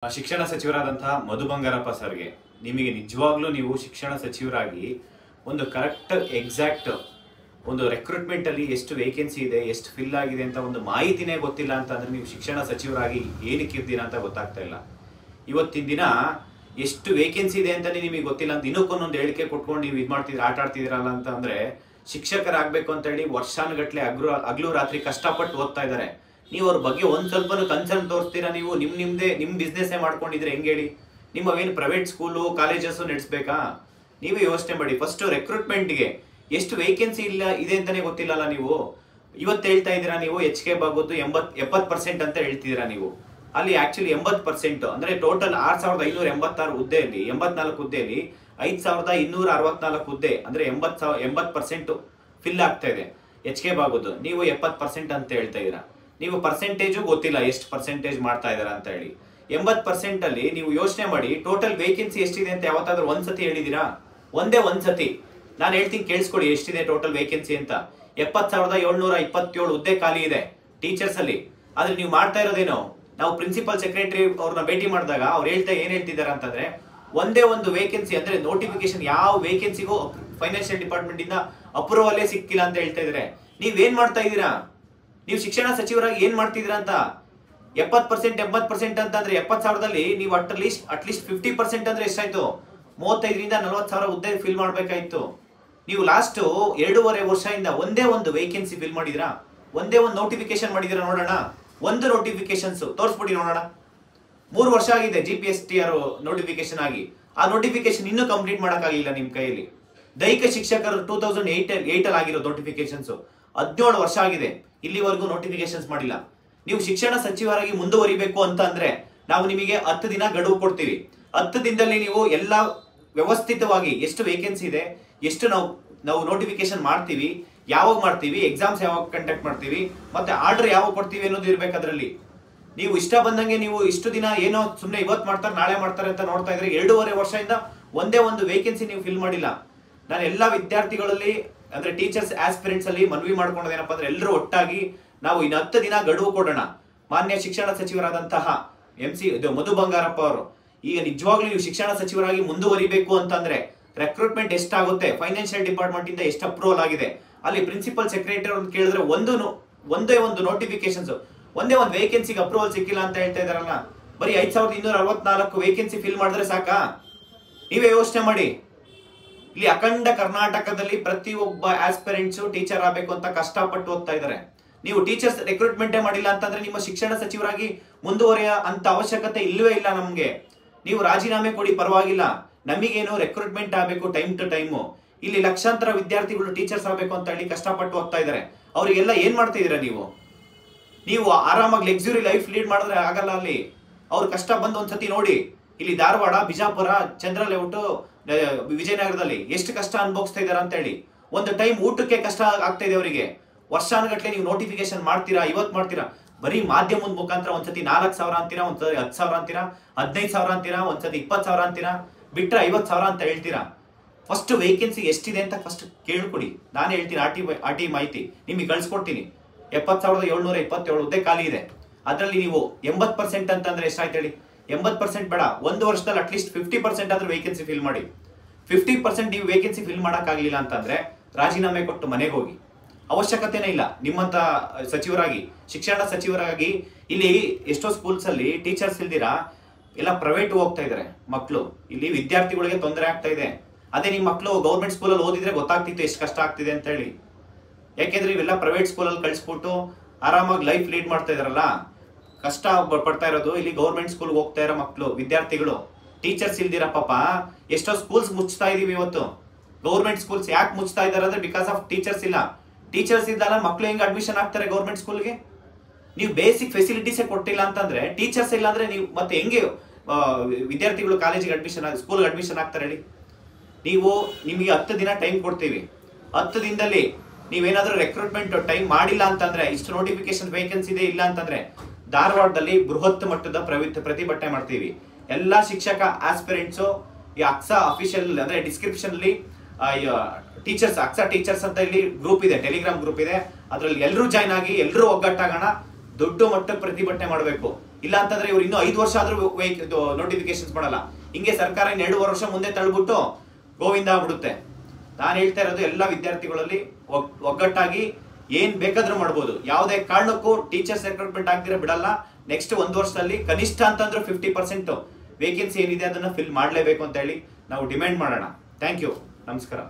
ಶಿಕ್ಷಣ ಸಚಿವರಾದಂತಹ ಮಧು ಬಂಗಾರಪ್ಪ ಸರ್ಗೆ ನಿಮಗೆ ನಿಜವಾಗ್ಲೂ ನೀವು ಶಿಕ್ಷಣ ಸಚಿವರಾಗಿ ಒಂದು ಕರೆಕ್ಟ್ ಎಕ್ಸಾಕ್ಟ್ ಒಂದು ರೆಕ್ರೂಟ್ಮೆಂಟ್ ಅಲ್ಲಿ ಎಷ್ಟು ವೇಕೆನ್ಸಿ ಇದೆ, ಎಷ್ಟು ಫಿಲ್ ಆಗಿದೆ ಅಂತ ಒಂದು ಮಾಹಿತಿನೇ ಗೊತ್ತಿಲ್ಲ ಅಂತ ಅಂದ್ರೆ ನೀವು ಶಿಕ್ಷಣ ಸಚಿವರಾಗಿ ಏನಕ್ಕೆ ಇರ್ತೀರಾ ಅಂತ ಗೊತ್ತಾಗ್ತಾ ಇಲ್ಲ. ಇವತ್ತಿನ ದಿನ ಎಷ್ಟು ವೇಕೆನ್ಸಿ ಇದೆ ಅಂತಾನೆ ನಿಮಗೆ ಗೊತ್ತಿಲ್ಲ ಅಂತ ಇನ್ನೊಂದು ಹೇಳಿಕೆ ಕೊಟ್ಕೊಂಡು ನೀವು ಇದು ಮಾಡ್ತಿದ್ದೀರಾ, ಆಟ ಆಡ್ತಿದ್ದೀರಲ್ಲ ಅಂತ ಅಂದ್ರೆ ಶಿಕ್ಷಕರಾಗಬೇಕು ಅಂತ ಹೇಳಿ ವರ್ಷಾನುಗಟ್ಲೆ ಹಗಲು ರಾತ್ರಿ ಕಷ್ಟಪಟ್ಟು ಓದ್ತಾ ಇದ್ದಾರೆ. ನೀವು ಅವ್ರ ಬಗ್ಗೆ ಒಂದ್ ಸ್ವಲ್ಪ ಕನ್ಸರ್ನ್ ತೋರಿಸ್ತೀರಾ? ನೀವು ನಿಮ್ ಬಿಸ್ನೆಸ್ ಮಾಡ್ಕೊಂಡಿದ್ರೆ ಹೆಂಗೆ ಹೇಳಿ? ನಿಮ್ಮವೇನು ಪ್ರೈವೇಟ್ ಸ್ಕೂಲು ಕಾಲೇಜಸ್ ನಡೆಸಬೇಕಾ? ನೀವೇ ಯೋಚನೆ ಮಾಡಿ. ಫಸ್ಟ್ ರೆಕ್ರೂಟ್ಮೆಂಟ್ಗೆ ಎಷ್ಟು ವೇಕೆನ್ಸಿ ಇಲ್ಲ ಇದೆ ಅಂತಾನೆ ಗೊತ್ತಿಲ್ಲಲ್ಲ ನೀವು. ಇವತ್ತು ಹೇಳ್ತಾ ಇದ್ದೀರಾ ನೀವು HK ಬಾಗೋದು 70% ಅಂತ ಹೇಳ್ತಿದ್ದೀರಾ ನೀವು. ಅಲ್ಲಿ ಆಕ್ಚುಲಿ 80% ಅಂದ್ರೆ ಟೋಟಲ್ 6586 ಹುದ್ದೆಯಲ್ಲಿ 84 ಹುದ್ದೆಯಲ್ಲಿ 5264 ಹುದ್ದೆ ಅಂದ್ರೆ 80% ಫಿಲ್ ಆಗ್ತಾ ಇದೆ HK ಬಾಗೋದು. ನೀವು 70% ಅಂತ ಹೇಳ್ತಾ ಇದ್ದೀರಾ. ನೀವು ಪರ್ಸೆಂಟೇಜು ಗೊತ್ತಿಲ್ಲ ಎಷ್ಟು ಪರ್ಸೆಂಟೇಜ್ ಮಾಡ್ತಾ ಇದಾರೆ ಅಂತ ಹೇಳಿ. 80% ಅಲ್ಲಿ ನೀವು ಯೋಚನೆ ಮಾಡಿ ಟೋಟಲ್ ವೇಕೆನ್ಸಿ ಎಷ್ಟಿದೆ ಅಂತ ಯಾವತ್ತಾದ್ರೂ ಒಂದ್ಸತಿ ಹೇಳಿದೀರಾ? ಒಂದ್ಸತಿ ನಾನು ಹೇಳ್ತೀನಿ ಕೇಳಿಸ್ಕೊಳ್ಳಿ ಎಷ್ಟಿದೆ ಟೋಟಲ್ ವೇಕೆನ್ಸಿ ಅಂತ. 70,727 ಹುದ್ದೆ ಖಾಲಿ ಇದೆ ಟೀಚರ್ಸ್ ಅಲ್ಲಿ. ಆದ್ರೆ ನೀವು ಮಾಡ್ತಾ ಇರೋದೇನು? ನಾವು ಪ್ರಿನ್ಸಿಪಲ್ ಸೆಕ್ರೆಟರಿ ಅವ್ರನ್ನ ಭೇಟಿ ಮಾಡಿದಾಗ ಅವ್ರು ಏನ್ ಹೇಳ್ತಿದ್ದಾರೆ ಅಂತಂದ್ರೆ ಒಂದೇ ಒಂದು ವೇಕೆನ್ಸಿ ಅಂದ್ರೆ ನೋಟಿಫಿಕೇಶನ್ ಯಾವ ವೇಕೆನ್ಸಿಗೂ ಫೈನಾನ್ಷಿಯಲ್ ಡಿಪಾರ್ಟ್ಮೆಂಟ್ ಇಂದ ಅಪ್ರೂವಲ್ಲೇ ಸಿಕ್ಕಿಲ್ಲ ಅಂತ ಹೇಳ್ತಾ ಇದಾರೆ. ನೀವೇನ್ ಮಾಡ್ತಾ ಇದ್ದೀರಾ? ನೀವು ಶಿಕ್ಷಣ ಸಚಿವರಾಗಿ ಏನ್ ಮಾಡ್ತಿದ್ದೀರಾ ಅಂತ? 70% ಅಂತಂದ್ರೆ 70,000ದಲ್ಲಿ ನೀವು ಅಟ್ಲೀಸ್ಟ್ 50% ಅಂದ್ರೆ ಎಷ್ಟಾಯ್ತು? 35ರಿಂದ 40,000 ಹುದ್ದೆ ಫಿಲ್ ಮಾಡ್ಬೇಕಾಯ್ತು. ನೀವು ಲಾಸ್ಟ್ 2.5 ವರ್ಷದಿಂದ ಒಂದೇ ಒಂದು ವೇಕೆನ್ಸಿ ಫಿಲ್ ಮಾಡಿದ್ರಾ? ಒಂದೇ ಒಂದು ನೋಟಿಫಿಕೇಶನ್ ಮಾಡಿದಿರಾ ನೋಡೋಣ? ಒಂದು ನೋಟಿಫಿಕೇಶನ್ಸ್ ತೋರಿಸ್ಬಿಡಿ ನೋಡೋಣ. 3 ವರ್ಷ ಆಗಿದೆ GPSTR ನೋಟಿಫಿಕೇಶನ್ ಆಗಿ. ಆ ನೋಟಿಫಿಕೇಶನ್ ಇನ್ನೂ ಕಂಪ್ಲೀಟ್ ಮಾಡಕ್ಕಾಗಿಲ್ಲ ನಿಮ್ ಕೈಯಲ್ಲಿ. ದೈಹಿಕ ಶಿಕ್ಷಕರು 2008 ಅಲ್ಲಿ ಆಗಿರೋ ನೋಟಿಫಿಕೇಶನ್ಸ್ 17 ವರ್ಷ ಆಗಿದೆ, ಇಲ್ಲಿವರೆಗೂ ನೋಟಿಫಿಕೇಶನ್ಸ್ ಮಾಡಿಲ್ಲ. ನೀವು ಶಿಕ್ಷಣ ಸಚಿವರಾಗಿ ಮುಂದುವರಿಬೇಕು ಅಂತ ಅಂದ್ರೆ ನಾವು ನಿಮಗೆ 10 ದಿನ ಗಡುವು ಕೊಡ್ತೀವಿ. 10 ದಿನದಲ್ಲಿ ನೀವು ಎಲ್ಲ ವ್ಯವಸ್ಥಿತವಾಗಿ ಎಷ್ಟು ವೇಕೆನ್ಸಿ ಇದೆ, ಎಷ್ಟು ನಾವು ನೋಟಿಫಿಕೇಶನ್ ಮಾಡ್ತೀವಿ, ಯಾವಾಗ ಮಾಡ್ತೀವಿ, ಎಕ್ಸಾಮ್ಸ್ ಯಾವಾಗ ಕಂಡಕ್ಟ್ ಮಾಡ್ತೀವಿ, ಮತ್ತೆ ಆರ್ಡರ್ ಯಾವಾಗ ಕೊಡ್ತೀವಿ ಅನ್ನೋದು ಇರ್ಬೇಕು ಅದರಲ್ಲಿ. ನೀವು ಇಷ್ಟ ಬಂದಂಗೆ ನೀವು ಇಷ್ಟು ದಿನ ಏನೋ ಸುಮ್ಮನೆ ಇವತ್ತು ಮಾಡ್ತಾರೆ ನಾಳೆ ಮಾಡ್ತಾರೆ ಅಂತ ನೋಡ್ತಾ ಇದ್ರೆ 2.5 ವರ್ಷದಿಂದ ಒಂದೇ ಒಂದು ವೇಕೆನ್ಸಿ ನೀವು ಫಿಲ್ ಮಾಡಿಲ್ಲ. ನಾನು ಎಲ್ಲ ವಿದ್ಯಾರ್ಥಿಗಳಲ್ಲಿ ಅಂದ್ರೆ ಟೀಚರ್ಸ್ ಆಸ್ಪಿರೆಂಟ್ಸ್ ಅಲ್ಲಿ ಮನವಿ ಮಾಡ್ಕೊಂಡೇನಪ್ಪ ಅಂದ್ರೆ ಎಲ್ಲರೂ ಒಟ್ಟಾಗಿ ನಾವು ಇನ್ನು 10 ದಿನ ಗಡುವು ಕೊಡೋಣ. ಮಾನ್ಯ ಶಿಕ್ಷಣ ಸಚಿವರಾದಂತಹ ಮಧು ಬಂಗಾರಪ್ಪ ಅವರು ಈಗ ನಿಜವಾಗ್ಲೂ ನೀವು ಶಿಕ್ಷಣ ಸಚಿವರಾಗಿ ಮುಂದುವರಿಬೇಕು ಅಂತಂದ್ರೆ ರೆಕ್ರೂಟ್ಮೆಂಟ್ ಎಷ್ಟಾಗುತ್ತೆ, ಫೈನಾನ್ಷಿಯಲ್ ಡಿಪಾರ್ಟ್ಮೆಂಟ್ ಇಂದ ಎಷ್ಟು ಅಪ್ರೂವಲ್ ಆಗಿದೆ, ಅಲ್ಲಿ ಪ್ರಿನ್ಸಿಪಲ್ ಸೆಕ್ರೆಟರಿ ಅಂತ ಕೇಳಿದ್ರೆ ಒಂದೇ ಒಂದು ನೋಟಿಫಿಕೇಶನ್ಸ್ ಒಂದೇ ಒಂದು ವೇಕೆನ್ಸಿಗೆ ಅಪ್ರೂವಲ್ ಸಿಕ್ಕಿಲ್ಲ ಅಂತ ಹೇಳ್ತಾ ಇದಾರಲ್ಲ. ಬರೀ 5264 ವೇಕೆನ್ಸಿ ಫಿಲ್ ಮಾಡಿದ್ರೆ ಸಾಕಾ? ನೀವೇ ಯೋಚನೆ ಮಾಡಿ. ಇಲ್ಲಿ ಅಖಂಡ ಕರ್ನಾಟಕದಲ್ಲಿ ಪ್ರತಿಯೊಬ್ಬ ಆಸ್ಪಿರೆಂಟ್ಸ್ ಟೀಚರ್ ಆಗಬೇಕು ಅಂತ ಕಷ್ಟಪಟ್ಟು ಓದ್ತಾ ಇದ್ದಾರೆ. ನೀವು ಟೀಚರ್ಸ್ ರೆಕ್ರೂಟ್ಮೆಂಟೇ ಮಾಡಿಲ್ಲ ಅಂತಂದ್ರೆ ನಿಮ್ಮ ಶಿಕ್ಷಣ ಸಚಿವರಾಗಿ ಮುಂದುವರಿಯ ಅಂತ ಅವಶ್ಯಕತೆ ಇಲ್ಲವೇ ಇಲ್ಲ ನಮ್ಗೆ. ನೀವು ರಾಜೀನಾಮೆ ಕೊಡಿ ಪರವಾಗಿಲ್ಲ, ನಮಗೇನು ರೆಕ್ರೂಟ್ಮೆಂಟ್ ಆಗಬೇಕು ಟೈಮ್ ಟು ಟೈಮು. ಇಲ್ಲಿ ಲಕ್ಷಾಂತರ ವಿದ್ಯಾರ್ಥಿಗಳು ಟೀಚರ್ಸ್ ಆಗಬೇಕು ಅಂತ ಹೇಳಿ ಕಷ್ಟಪಟ್ಟು ಓದ್ತಾ ಇದ್ದಾರೆ. ಅವರಿಗೆಲ್ಲ ಏನ್ ಮಾಡ್ತಾ ಇದೀರಾ ನೀವು ಆರಾಮಾಗಿ ಲಕ್ಸುರಿ ಲೈಫ್ ಲೀಡ್ ಮಾಡಿದ್ರೆ ಆಗಲ್ಲ. ಅಲ್ಲಿ ಅವ್ರ ಕಷ್ಟ ಬಂದು ಒಂದ್ಸತಿ ನೋಡಿ. ಇಲ್ಲಿ ಧಾರವಾಡ, ಬಿಜಾಪುರ, ಚಂದ್ರ ಲೇಔಟ್, ವಿಜಯನಗರದಲ್ಲಿ ಎಷ್ಟು ಕಷ್ಟ ಅನುಭವಿಸ್ತಾ ಇದಾರೆ ಅಂತ ಹೇಳಿ. ಒಂದು ಟೈಮ್ ಊಟಕ್ಕೆ ಕಷ್ಟ ಆಗ್ತಾ ಇದೆ ಅವರಿಗೆ. ವರ್ಷಾನುಗಟ್ಲೆ ನೀವು ನೋಟಿಫಿಕೇಶನ್ ಮಾಡ್ತೀರಾ, ಇವತ್ತು ಮಾಡ್ತೀರಾ, ಬರೀ ಮಾಧ್ಯಮದ ಮುಖಾಂತರ ಒಂದ್ಸತಿ 4,000 ಅಂತೀರಾ, ಒಂದ್ಸತಿ 10,000 ಅಂತೀರಾ, 15,000 ಅಂತೀರಾ, ಒಂದ್ಸತಿ 20,000 ಅಂತೀರಾ, ಬಿಟ್ರೆ 50,000 ಅಂತ ಹೇಳ್ತೀರಾ. ಫಸ್ಟ್ ವೇಕೆನ್ಸಿ ಎಷ್ಟಿದೆ ಅಂತ ಫಸ್ಟ್ ಕೇಳ್ಕೊಡಿ. ನಾನು ಹೇಳ್ತೀನಿ RT ಮಾಹಿತಿ ನಿಮಗೆ ಕಳ್ಸಿಕೊಡ್ತೀನಿ. 70,727 ಹುದ್ದೆ ಖಾಲಿ ಇದೆ. ಅದರಲ್ಲಿ ನೀವು 80% ಅಂತಂದ್ರೆ ಎಷ್ಟಾಯ್ತು ಹೇಳಿ? 80% ಬೇಡ, ಒಂದು ವರ್ಷದಲ್ಲಿ ಅಟ್ಲೀಸ್ಟ್ 50% ಆದ್ರೂ ವೇಕೆನ್ಸಿ ಫಿಲ್ ಮಾಡಿ. 50% ನೀವು ವೇಕೆನ್ಸಿ ಫಿಲ್ ಮಾಡಕ್ಕಾಗ್ಲಿಲ್ಲ ಅಂತಂದ್ರೆ ರಾಜೀನಾಮೆ ಕೊಟ್ಟು ಮನೆಗೆ ಹೋಗಿ. ಅವಶ್ಯಕತೆನೇ ಇಲ್ಲ ನಿಮ್ಮಂತ ಸಚಿವರಾಗಿ, ಶಿಕ್ಷಣ ಸಚಿವರಾಗಿ. ಇಲ್ಲಿ ಎಷ್ಟೋ ಸ್ಕೂಲ್ಸ್ ಅಲ್ಲಿ ಟೀಚರ್ಸ್ ಇಲ್ದಿರಾ ಎಲ್ಲ ಪ್ರೈವೇಟ್ ಹೋಗ್ತಾ ಇದಾರೆ ಮಕ್ಕಳು. ಇಲ್ಲಿ ವಿದ್ಯಾರ್ಥಿಗಳಿಗೆ ತೊಂದರೆ ಆಗ್ತಾ ಇದೆ. ಅದೇ ನಿಮ್ಮ ಮಕ್ಕಳು ಗೌರ್ಮೆಂಟ್ ಸ್ಕೂಲಲ್ಲಿ ಓದಿದ್ರೆ ಗೊತ್ತಾಗ್ತಿತ್ತು ಎಷ್ಟು ಕಷ್ಟ ಆಗ್ತಿದೆ ಅಂತ ಹೇಳಿ. ಯಾಕೆಂದ್ರೆ ಇವೆಲ್ಲ ಪ್ರೈವೇಟ್ ಸ್ಕೂಲಲ್ಲಿ ಕಳಿಸ್ಬಿಟ್ಟು ಆರಾಮಾಗಿ ಲೈಫ್ ಲೀಡ್ ಮಾಡ್ತಾ ಇದಾರಲ್ಲ, ಕಷ್ಟ ಪಡ್ತಾ ಇರೋದು ಇಲ್ಲಿ ಗೌರ್ಮೆಂಟ್ ಸ್ಕೂಲ್ಗೆ ಹೋಗ್ತಾ ಇರೋ ಮಕ್ಕಳು ವಿದ್ಯಾರ್ಥಿಗಳು. ಟೀಚರ್ಸ್ ಇಲ್ದಿರ ಪಾಪ ಎಷ್ಟೋ ಸ್ಕೂಲ್ಸ್ ಮುಚ್ತಾ ಇದೀವಿ ಇವತ್ತು. ಗೌರ್ಮೆಂಟ್ ಸ್ಕೂಲ್ಸ್ ಯಾಕೆ ಮುಚ್ತಾ ಇದಾರೆ ಅಂದ್ರೆ ಬಿಕಾಸ್ ಆಫ್ ಟೀಚರ್ಸ್ ಇಲ್ಲ. ಟೀಚರ್ಸ್ ಇದ್ದಲ್ಲ ಮಕ್ಕಳು ಹೆಂಗ್ ಅಡ್ಮಿಷನ್ ಆಗ್ತಾರೆ ಗೌರ್ಮೆಂಟ್ ಸ್ಕೂಲ್ಗೆ? ನೀವು ಬೇಸಿಕ್ ಫೆಸಿಲಿಟೀಸೇ ಕೊಟ್ಟಿಲ್ಲ ಅಂತಂದ್ರೆ, ಟೀಚರ್ಸ್ ಇಲ್ಲ ಅಂದ್ರೆ ನೀವು ಮತ್ತೆ ಹೆಂಗೆ ವಿದ್ಯಾರ್ಥಿಗಳು ಕಾಲೇಜಿಗೆ ಸ್ಕೂಲ್ಗೆ ಅಡ್ಮಿಷನ್ ಆಗ್ತಾರೆ ಹೇಳಿ? ನಿಮಗೆ 10 ದಿನ ಟೈಮ್ ಕೊಡ್ತೀವಿ. 10 ದಿನದಲ್ಲಿ ನೀವೇನಾದ್ರೂ ರೆಕ್ರೂಟ್ಮೆಂಟ್ ಟೈಮ್ ಮಾಡಿಲ್ಲ ಅಂತಂದ್ರೆ, ಇಷ್ಟು ನೋಟಿಫಿಕೇಶನ್ ವೇಕೆನ್ಸಿ ಇದೆ ಇಲ್ಲ ಅಂತಂದ್ರೆ ಧಾರವಾಡದಲ್ಲಿ ಬೃಹತ್ ಮಟ್ಟದ ಪ್ರತಿಭಟನೆ ಮಾಡ್ತೀವಿ. ಎಲ್ಲಾ ಶಿಕ್ಷಕ ಆಸ್ಪಿರೆಂಟ್ಸ್ ಈ ಅಕ್ಸಾ ಅಫಿಷಿಯಲ್ ಅಂದ್ರೆ ಡಿಸ್ಕ್ರಿಪ್ಷನ್ ಅಲ್ಲಿ ಟೀಚರ್ಸ್ ಅಕ್ಸಾ ಟೀಚರ್ಸ್ ಅಂತ ಇಲ್ಲಿ ಗ್ರೂಪ್ ಇದೆ, ಟೆಲಿಗ್ರಾಮ್ ಗ್ರೂಪ್ ಇದೆ. ಅದ್ರಲ್ಲಿ ಎಲ್ಲರೂ ಜಾಯ್ನ್ ಆಗಿ ಎಲ್ಲರೂ ಒಗ್ಗಟ್ಟಾಗೋಣ. ದೊಡ್ಡ ಮಟ್ಟದ ಪ್ರತಿಭಟನೆ ಮಾಡಬೇಕು. ಇಲ್ಲ ಅಂತಂದ್ರೆ ಇವ್ರು ಇನ್ನೂ 5 ವರ್ಷ ಆದ್ರೂ ನೋಟಿಫಿಕೇಶನ್ಸ್ ಮಾಡಲ್ಲ. ಹಿಂಗೆ ಸರ್ಕಾರ ಇನ್ನು 2 ವರ್ಷ ಮುಂದೆ ತಳ್ಬಿಟ್ಟು ಗೋವಿಂದ ಆಗ್ಬಿಡುತ್ತೆ. ನಾನು ಹೇಳ್ತಾ ಇರೋದು ಎಲ್ಲ ವಿದ್ಯಾರ್ಥಿಗಳಲ್ಲಿ ಒಗ್ಗಟ್ಟಾಗಿ ಏನ್ ಬೇಕಾದ್ರೂ ಮಾಡ್ಬೋದು. ಯಾವುದೇ ಕಾರಣಕ್ಕೂ ಟೀಚರ್ಸ್ ರಿಕ್ರೂಟ್ಮೆಂಟ್ ಆಗ್ದಿರ ಬಿಡಲ್ಲ. ನೆಕ್ಸ್ಟ್ 1 ವರ್ಷದಲ್ಲಿ ಕನಿಷ್ಠ ಅಂತಂದ್ರೆ 50% ವೇಕೆನ್ಸಿ ಏನಿದೆ ಅದನ್ನ ಫಿಲ್ ಮಾಡಲೇಬೇಕು ಅಂತ ಹೇಳಿ ನಾವು ಡಿಮ್ಯಾಂಡ್ ಮಾಡೋಣ. ಥ್ಯಾಂಕ್ ಯು, ನಮಸ್ಕಾರ.